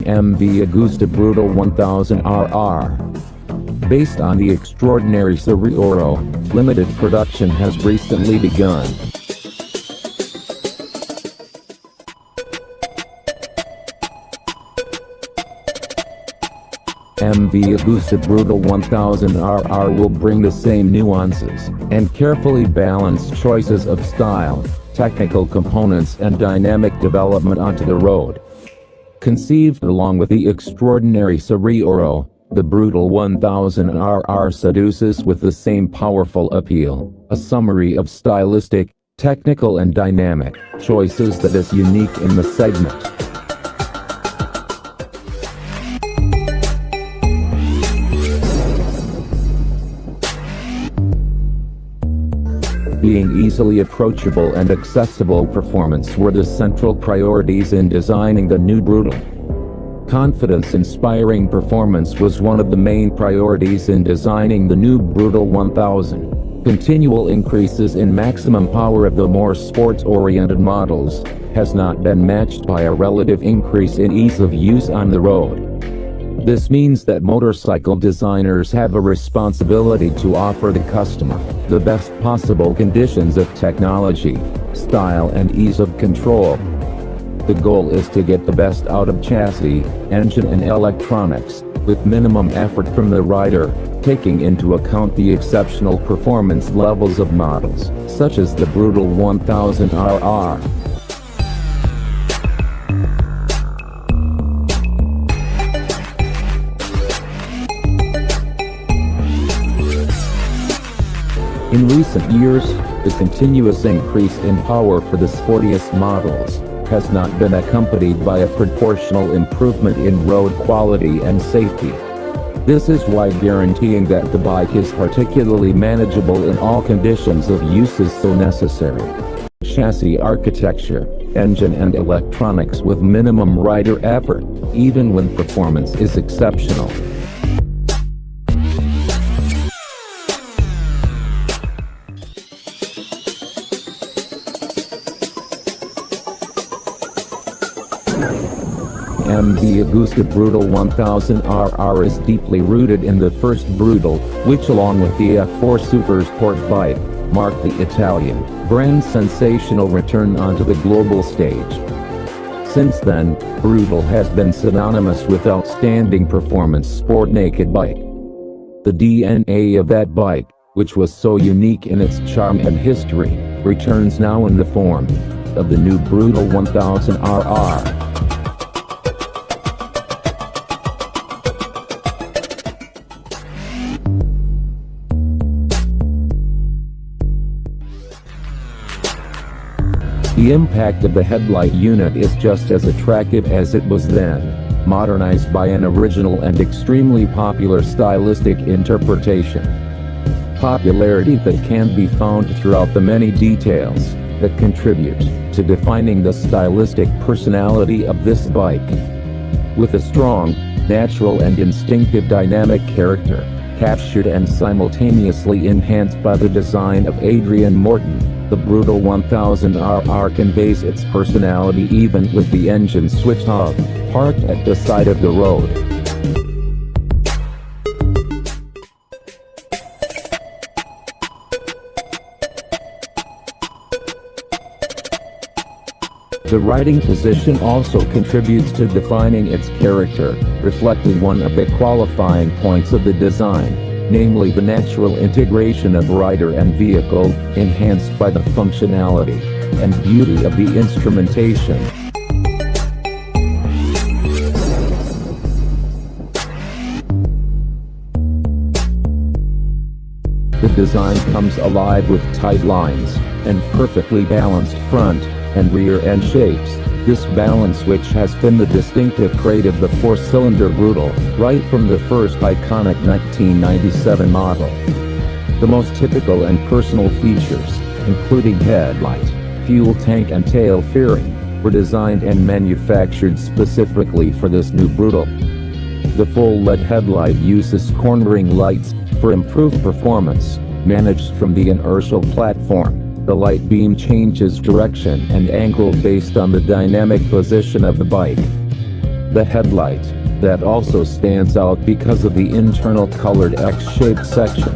MV Agusta Brutal 1000RR. Based on the extraordinary Cereoro, limited production has recently begun. MV Agusta Brutal 1000RR will bring the same nuances and carefully balanced choices of style, technical components and dynamic development onto the road. Conceived along with the extraordinary Cereoro, the Brutal 1000RR seduces with the same powerful appeal, a summary of stylistic, technical and dynamic choices that is unique in the segment. Being easily approachable and accessible performance were the central priorities in designing the new Brutal. Confidence-inspiring performance was one of the main priorities in designing the new Brutal 1000. Continual increases in maximum power of the more sports-oriented models has not been matched by a relative increase in ease of use on the road. This means that motorcycle designers have a responsibility to offer the customer the best possible conditions of technology, style and ease of control. The goal is to get the best out of chassis, engine and electronics, with minimum effort from the rider, taking into account the exceptional performance levels of models, such as the Brutal 1000RR. In recent years, the continuous increase in power for the sportiest models has not been accompanied by a proportional improvement in road quality and safety. This is why guaranteeing that the bike is particularly manageable in all conditions of use is so necessary. Chassis architecture, engine and electronics with minimum rider effort, even when performance is exceptional. MV Agusta Brutal 1000RR is deeply rooted in the first Brutal, which along with the F4 Super Sport bike, marked the Italian brand's sensational return onto the global stage. Since then, Brutal has been synonymous with outstanding performance sport naked bike. The DNA of that bike, which was so unique in its charm and history, returns now in the form of the new Brutal 1000RR. The impact of the headlight unit is just as attractive as it was then, modernized by an original and extremely popular stylistic interpretation. Popularity that can be found throughout the many details that contribute to defining the stylistic personality of this bike. With a strong, natural and instinctive dynamic character, captured and simultaneously enhanced by the design of Adrian Morton, the Brutal 1000RR conveys its personality even with the engine switched off, parked at the side of the road. The riding position also contributes to defining its character, reflecting one of the qualifying points of the design, namely the natural integration of rider and vehicle, enhanced by the functionality and beauty of the instrumentation. The design comes alive with tight lines and perfectly balanced front and rear end shapes. This balance, which has been the distinctive trait of the four-cylinder Brutal, right from the first iconic 1997 model. The most typical and personal features, including headlight, fuel tank and tail fairing, were designed and manufactured specifically for this new Brutal. The full LED headlight uses cornering lights for improved performance, managed from the inertial platform. The light beam changes direction and angle based on the dynamic position of the bike. The headlight, that also stands out because of the internal colored X-shaped section,